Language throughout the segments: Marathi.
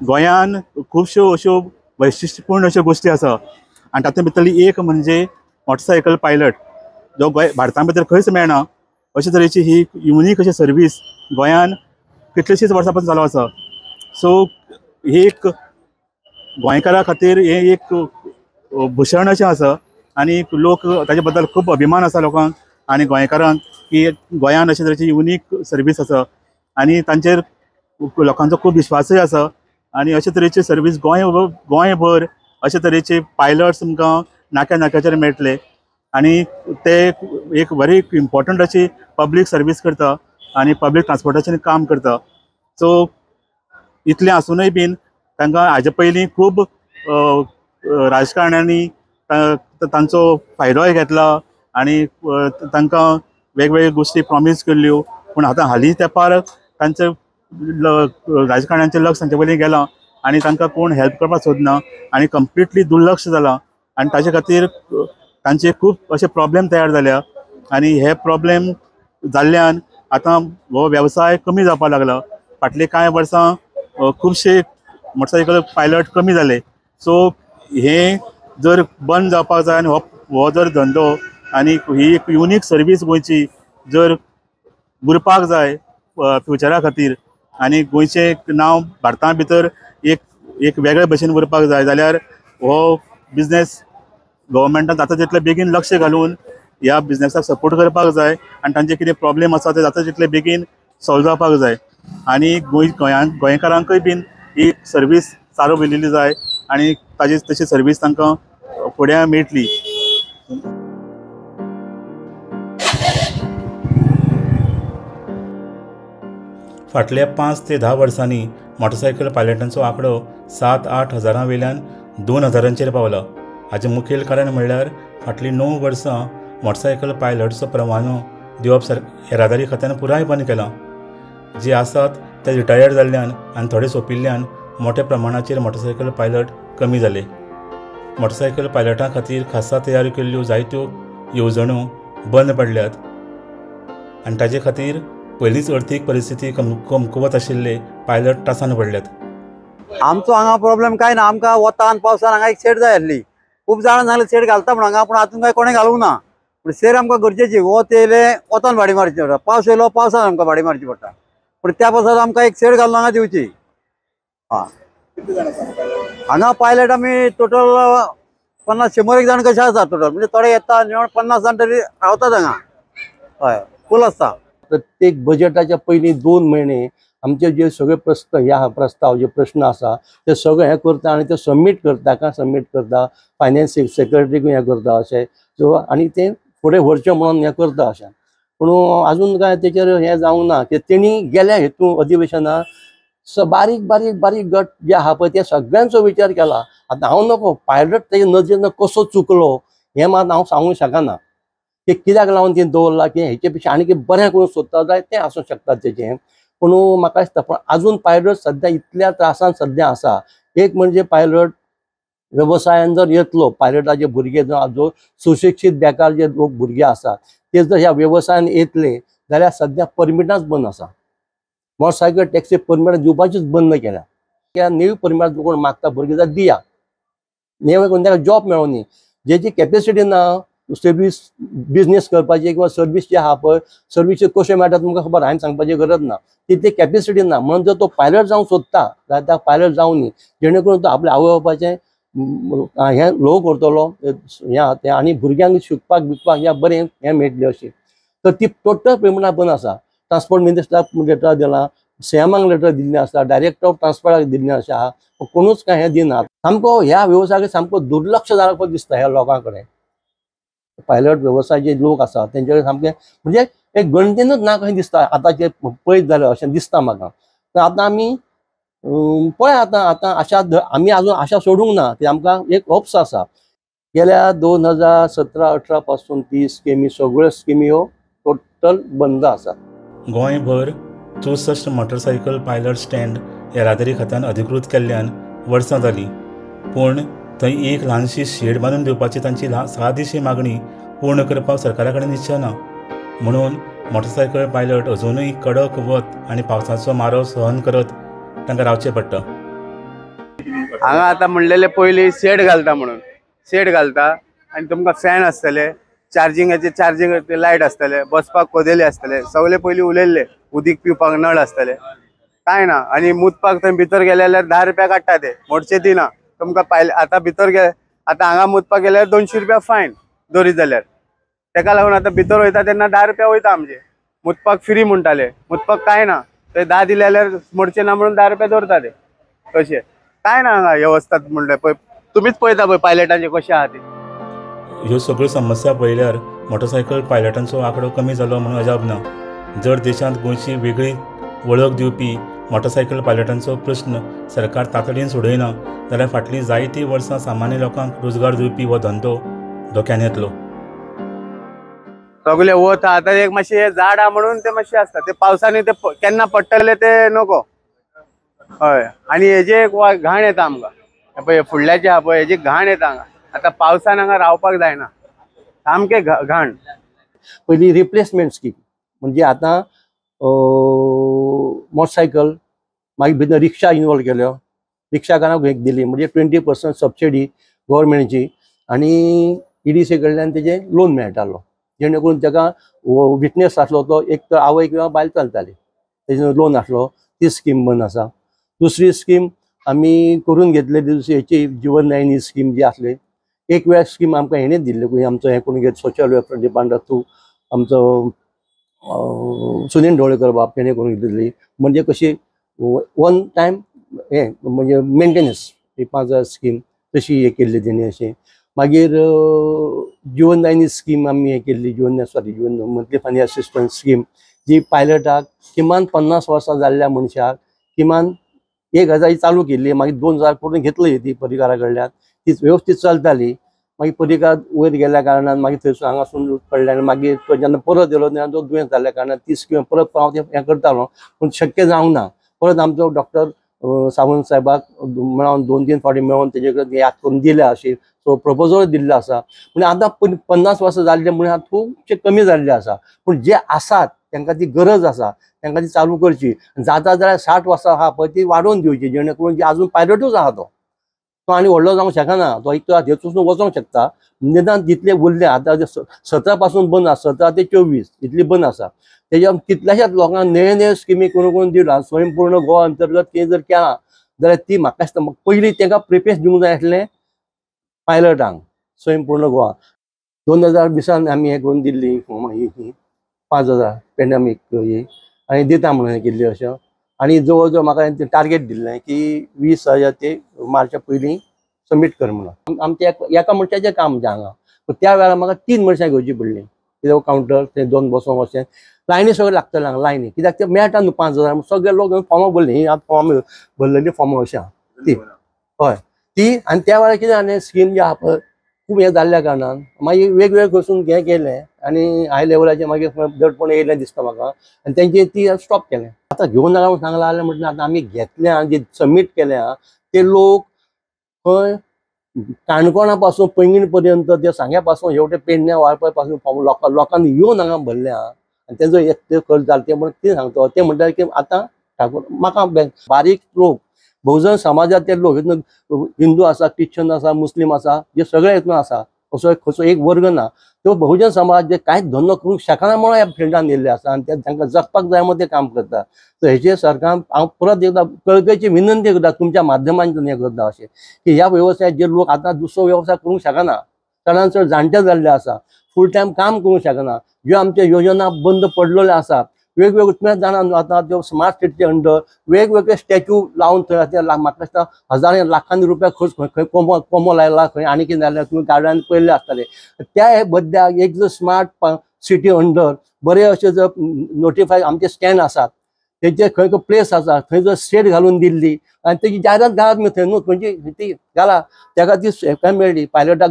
गोंयान खुबश्यो अश्यो वैशिश्टपूर्ण अश्यो गोष्टी आसा आनी तातूंत भितरली एक म्हणजे मोटरसायकल पायलट जो भारतां भितर खंयच मेळना अशे तरेची ही युनिक अशी सर्वीस गोंयान कितलीशींच वर्सां पासून चालू आसा. सो ही एक गोंयकारा खातीर हे एक भुशण अशें आसा आनी लोक ताजे बद्दल खूब अभिमान आसा लोकांक आनी गोंयकारांक की गोंयान अशे तरेची युनिक सर्वीस आसा आनी तांचेर लोकांचो खूब विश्वासय आसा. आनी अशे तरेची सर्वीस गोंयभर अशे तरेचे पायलट्स तुमकां नाक्या नाक्याचेर मेळटले आनी ते एक व्हेरी इम्पॉर्टंट अशी पब्लीक सर्वीस करता आनी पब्लीक ट्रान्सपोर्टेशन काम करता. सो इतलें आसूनय बीन तांकां हाजे पयलीं खूब राजकारण्यांनी तांचो फायदोय घेतला आनी तांकां वेगवेगळ्यो गोश्टी प्रॉमीस केल्ल्यो पूण आतां हालीं तेंपार तांचें राजकारण्यांचें लक्ष तांचे वयल्यान गेलां आनी तांकां कोण हेल्प करपाक सोदना आनी कंप्लिटली दुर्लक्ष जालां आनी ताचे खातीर तांचे खूब अशे प्रॉब्लेम तयार जाल्या आनी हे प्रॉब्लेम जाल्ल्यान आतां हो वेवसाय कमी जावपाक लागला. फाटलीं कांय वर्सां खुबशे मोटरसायकल पायलट कमी जाले. सो हे जर बंद जावपाक जाय आनी हो जर धंदो आनी ही एक युनिक सर्वीस गोंयची जर उरपाक जाय फ्युचरा खातीर आनी गोंयचें नांव भारता भितर एक वेगळे भशेन उरपाक जाय जाल्यार हो बिजनेस गव्हर्मेंटान जाता तितले बेगीन लक्ष घालून ह्या बिजनेसाक सपोर्ट करपाक जाय आनी तांचे कितें प्रॉब्लेम आसा ते जाता तितले बेगीन सॉल्व जावपाक जाय आनी गोंयकारांकय बीन ही सर्वीस चालू जाय आनी तशी सर्वीस तांकां फुडें मेळटली. फाटल्या 5 ते 10 वर्सांनी मोटरसायकल पायलटांचो आंकडो 7-8 हजारां वयल्यान 2 हजारांचेर पावला. हाचें मुखेल कारण म्हणल्यार फाटलीं 9 वर्सां मोटरसायकल पायलटचो परवानो दिवप येरादारी खात्यान पुराय बंद केला. जे आसात ते रिटायर्ड जाल्ल्यान आनी थोडे सोंपिल्ल्यान मोठ्या प्रमाणाचेर मोटरसायकल पायलट कमी जाले. मोटरसायकल पायलटां खातीर खासा तयार केल्ल्यो जायत्यो येवजण्यो बंद पडल्यात आनी ताचे खातीर पयलींच अर्थीक परिस्थिती कमकुवत आशिल्ले पायलट त्रासान पडल्यात. आमचो हांगा प्रॉब्लेम काय ना. आमकां वतान पावसान हांगा एक सेट जाय आसली. खूब जाणां सांगलें सेट घालता म्हण हांगा पूण हातून काय कोणें घालूंक ना. पूण सेट आमकां गरजेची. वत येयले वतान भाडी मारची पडटा. पावस येयलो पावसान आमकां भाडी मारची पडटा. पूण त्या पावसाक आमकां एक सेट घालून हांगा दिवची. हांगा पायलट आमी टोटल 50-100 जाण कशे आसा टोटल. म्हणजे थोडे येता निवड 50 जाण तरी रावतात हांगा. हय फूल आसता. प्रत्येक बजेटाच्या पयलीं 2 म्हयने आमचे जे सगळे प्रस्ताव जे प्रश्न आसा ते सगळे हे करता आनी ते सबमीट करता फायनान्स सेक्रेटरीक हे करता अशें. सो आनी ते फुडें व्हरचें म्हणून हे करता अशें. पूण आजून काय तेचेर हे जावंक ना की तेणी गेल्या हेतू अधिवेशनाक बारीक बारीक बारीक गट जे आहा पळय ते सगळ्यांचो विचार केला. आतां हांव नको पायलट तेजे नजरेन कसो चुकलो हें मात हांव सांगूंक शकना की कित्याक लागून तें दवरला की हेचे पेक्षा आनी कितें बरें करून सोदता जाल्यार तें आसूंक शकता तेचें. पूण म्हाका दिसता पण आजून पायलट सद्या इतल्या त्रासान सद्या आसा. एक म्हणजे पायलट वेवसायान जर येतलो पायलटाचे भुरगे जो सुशिक्षीत बेकार जे लोक भुरगे आसात ते जर ह्या वेवसायान येतले जाल्यार सद्या परमिटांच बंद आसा. मोटरसायकल टॅक्सी परमिटां दिवपाचीच बंद केल्या. त्या नेवी परमिटां कोण मागता भुरगे जाल्यार दिया. नेवे कोण ताका जॉब मेळोनी. जेची कॅपेसिटी ना सर्वीस बिजनेस करपाची किंवा सर्वीस जे आहा पळय सर्वीस कशें मेळटा तुमकां खबर हांवें सांगपाची गरज ना. तितली कॅपेसिटी ना म्हणून जर तो पायलट जावंक सोदता जाल्यार ताका पायलट जावं न्ही. जेणे करून तो आपल्या आवय बापाचें हें लो करतलो हें आनी भुरग्यांक शिकपाक बिकपाक ह्या बरें हें मेळटलें अशें. तर ती टोटल पेमेंटां बंद आसा. ट्रान्सपोर्ट मिनिस्टराक लेटर दिलां, सीएमाक लेटर दिल्लें आसा, डायरेक्टर ऑफ ट्रान्सपोर्टाक दिल्लें आसा. कोणूच काय हें दिनात. सामको ह्या वेवसायाक सामको दुर्लक्ष जालां कशें दिसता ह्या लोकां कडेन. पायलट वेवसाय जे लोक आसा तेंचे कडेन सामकें म्हणजे एक गणतेनूच ना कशें दिसता आतांचे पळयत जाल्यार अशें दिसता म्हाका. तर आतां आमी पळय आतां आशा आमी आजून आशा सोडूंक ना. ती आमकां एक होप्स आसा. गेल्या 2017-18 पासून ती स्किमी सगळ्यो स्किमी ह्यो टोटल बंद आसात. गोंयभर 64 मोटरसायकल पायलट स्टँड येरादारी खात्यान अधिकृत केल्ल्यान वर्सां जालीं. पूण थंय एक ल्हानशी शेड बांदून दिवपाची तांची सादीशी मागणी पूर्ण करपाक सरकारा कडेन निश्चय ना. म्हणून मोटरसायकल पायलट अजुनूय कडक वत आनी पावसाचो मारो सहन करत तांकां रावचें पडटा. हांगा आतां म्हणलेले पयलीं सेट घालता म्हणून सेट घालता आनी तुमकां फॅन आसतले चार्जिंग लायट आसतले बसपाक कोदेले आसतले सगळे पयलीं उलयल्ले उदीक पिवपाक नळ आसतले काय ना आनी मुतपाक थंय भितर गेले जाल्यार 10 रुपया काडटा ते मोडचे दिना तुमकां पायले आतां भितर गे आतां हांगा मुतपाक गेल्यार 200 रुपया फायन दोरी जाल्यार तेका लागून आतां भितर वयता तेन्ना 10 रुपया वयता आमचे मुतपाक फ्री म्हणटाले मुतपाक काय ना ते 10 दिले जाल्यार मोडचे ना म्हणून 10 रुपया दवरता ते तशें काय ना हांगा व्यवस्था म्हणल्यार पळय तुमीच पळयता पळय पायलटांचे कशें आहा ते ह्यो सगळ्यो समस्या पळयल्यार मोटरसायकल पायलटांचो आंकडो कमी जालो म्हणून अजाप ना. जर देशांत गोंयची वेगळी वळख दिवपी मोटरसायकल पायलटांचो प्रश्न सरकार तातडीन सोडयना जाल्यार फाटलीं जायतीं वर्सां सामान्य लोकांक रोजगार दिवपी हो धंदो धोक्यान येतलो. सगळे वता आतां एक मातशें झाड आहा म्हणून ते मातशें आसता ते पावसांनी ते केन्ना पडटले ते नको हय आनी हेजे एक घाण येता आमकां पळय फुडल्याचे आहा पळय हेजी घाण येता हांगा आतां पावसान हांगा रावपाक जायना सामकें घाण. पहिली रिप्लेसमेंट स्कीम म्हणजे आतां मोटरसायकल मागीर भितर रिक्षा इनवॉल्व केल्यो रिक्षाकारांक एक दिली म्हणजे 20% सबसिडी गव्हर्मेंटची आनी EDC कडल्यान तेजे लोन मेळटालो जेणे करून ताका विटनेस आसलो तो एक तर आवय किंवा बायल चलताली तेजो लोन आसलो ती स्कीम बंद आसा. दुसरी स्कीम आमी करून घेतले हेची जीवन नयनी स्कीम जी आसली एक वेळ स्कीम आमकां हेणेच दिल्ली आमचो हे कोण घेत सोशल वेलफेअर डिपार्टमेंट थ्रू आमचो सुनील ढवळकर बाब तेणे करून दिल्ली म्हणजे कशी वन टायम हे म्हणजे मेंटेनन्स 5000 स्कीम तशी हे केल्ली तेणी अशें. मागीर जीवन दायनी स्कीम आमी हे केल्ली जीवन मंथली फायनान्शियल असिस्टन्स स्कीम जी पायलटाक किमान 50 वर्सां जाल्ल्या मनशाक किमान 1000 चालू केल्ली मागीर 2000 करून घेतली ती परिकारा कडल्यान ती वेवस्थीत चलताली मागीर परिकार वयर गेल्या कारणान मागीर थंयसून हांगासून पडले आनी मागीर तो जेन्ना परत येलो तेन्ना तो दुयेंस जाल्ल्या कारणान ती स्कीम परत हांव हें करतालो पूण शक्य जावंक ना. परत आमचो डॉक्टर सावंत साहेबाक मेळोन 2-3 फावटी मेळोन तेजे कडेन याद करून दिल्या अशी सो प्रपोजल दिल्लो आसा पूण आतां 50 वर्सां जाल्ले म्हणून आतां खूबशे कमी जाल्ले आसा पूण जे आसात तांकां ती गरज आसा तांकां ती चालू करची जाता जाल्यार 60 वर्सां आहा पळय ती वाडोवन दिवची जेणे करून जी अजून पायलटूच आहा तो आनी व्हडलो जावंक शकना तो एक हेतून वचोंक शकता निदान तितले उरले आतां 17 पासून बंद आसा 17 ते 24 इतली बंद आसा तेज्या कितल्याशाच लोकांक नवे स्किमी करून दिला स्वयंपूर्ण गोवा अंतर्गत ते जर केला जाल्यार ती म्हाका दिसता पयलीं तांकां प्रिपेस दिवंक जाय आसलें पायलटांक स्वयंपूर्ण गोवा 2020 आमी हे करून दिल्ली 5000 पॅन्डेमीक ही आनी दिता म्हणून केल्ली अशें आनी जवळ जवळ म्हाका टार्गेट दिल्लें की 20,000 ते मार्चा पयलीं सबमीट कर म्हणून आमच्या एका मनशाचें काम म्हणजे हांगा त्या वेळार म्हाका 3 मनशां घेवची पडलीं कित्याक कावंटर ते 2 बसोंक अशें लायनी सगळे लागतले हांगा लायनी कित्याक ते मेळटा न्हू 5000 सगळे लोक फॉर्मां भरली ही आतां फॉर्म भरलेली फॉर्मां अशें आहा ती हय ती आनी त्या वेळार कितें जालें स्कीम जी आहा पळय खूब हें जाल्ल्या कारणान मागीर वेगवेगळे कडसून हें केलें आनी हाय लेवलाचें मागीर दडपण येयलें दिसता म्हाका आनी तेंची ती स्टॉप केलें आतां घेवन नाका म्हणून सांगलां जाल्यार म्हटलें आतां आमी घेतलें आनी जे सबमीट केलें आहा ते लोक खंय काणकोणा पासून पैंगीण पर्यंत ते सांग्या पासून हेवटें पेडण्या वाळपय पासून फॉर्म लोकांनी येवन हांगा भरले आहा आनी तेजो एक खर्च जालो ते म्हण कितें सांगता ते म्हणटाले की आतां ठाकूर म्हाका बारीक लोक बहुजन समाजाचे लोक हिंदू आसा क्रिश्चन आसा मुस्लीम आसा जे सगळे हितून आसा असो खंयचो एक वर्ग ना तो बहुजन समाज जे कांयच धंदो करूंक शकना म्हणून ह्या फिल्डान येयल्ले आसा आनी तांकां जगपाक जाय म्हणून ते काम करता सो हेचेर सरकार हांव परत एकदां कळकळीची विनंती करता तुमच्या माध्यमांतल्यान हें करता अशें की ह्या वेवसायात जे लोक आतां दुसरो वेवसाय करूंक शकना चडांत चड जाणटे जाल्ले आसा फूल टायम काम करूंक शकना ज्यो आमच्यो योजना बंद पडलेल्यो आसा वेगवेगळ्यो तुम्ही जाणा आतां त्यो स्मार्ट सिटीचे अंडर वेगवेगळे स्टॅच्यू लावन थंय म्हाका दिसता हजारांनी लाखांनी रुपया खर्च खंय कोमो लायला खंय आनी कितें जालें तुमी गार्डनांत पयल्ले आसतले त्या हे बद्द्याक एक जर स्मार्ट सिटी अंडर बरे अशे जर नोटिफाय आमचे स्टँड आसात तेजे खंय प्लेस आसा थंय जर सेट घालून दिल्ली आनी तेजी जायरात घालात न्हू थंय न्हू म्हणजे ती घाला ताका ती हेका मेळ्ळी पायलटाक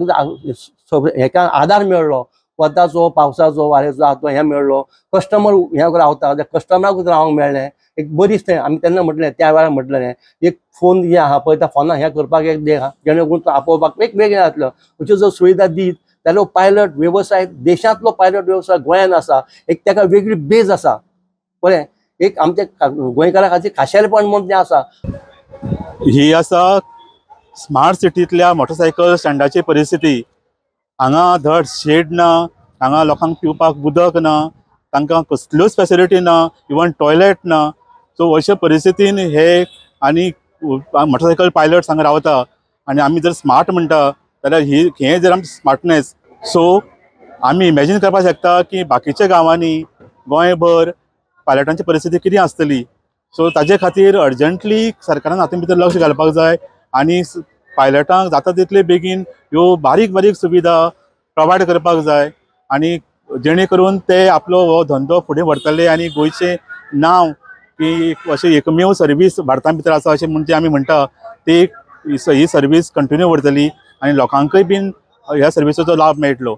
हेका आदार मेळ्ळो वताचो पावसाचो वारेचो आतां हें मेळ्ळो कस्टमर हें रावता त्या कस्टमराकूच रावंक मेळ्ळें एक बरीच थंय आमी तेन्ना म्हटलें त्या वेळार म्हटलें एक फोन जे आहा पळय त्या फोनाक हें करपाक एक दे जेणे करून तो आपोवपाक वेगवेगळे जातलो अश्यो जर सुविधा दीत जाल्यार पायलट वेवसाय देशांतलो पायलट वेवसाय गोंयांत आसा एक ताका वेगळी बेज आसा बरें एक आमच्या गोंयकारा खातीर खाशेलपण म्हण तें आसा ही आसा स्मार्ट सिटींतल्या मोटरसायकल स्टँडाची परिस्थिती, हांगा धड शेड ना, हांगा लोकांक पिवपाक उदक ना, तांकां कसल्योच फॅसिलिटी ना, इवन टॉयलेट ना. सो अशा परिस्थितीन हे आनी मोटरसायकल पायलट्स हांगा रावता आनी आमी जर स्मार्ट म्हणटा जाल्यार हे जर आमचे स्मार्टनेस. सो आमी इमॅजीन करपाक शकता की बाकीच्या गांवांनी गोंयभर पायलटांची परिस्थिती कितें आसतली. सो ताजे खातीर अर्जंटली सरकारान हातूंत भितर लक्ष घालपाक जाय आनी पायलटांक जाता तितले बेगीन ह्यो बारीक बारीक सुविधा प्रोवायड करपाक जाय आनी जेणे करून ते आपलो हो धंदो फुडें व्हरतले आनी गोंयचें नांव की अशें एकमेव सर्वीस भारतां भितर आसा अशें म्हणजे आमी म्हणटा ती ही सर्वीस कंटिन्यू व्हरतली आनी लोकांकय बीन ह्या सर्विसीचो लाभ मेळटलो.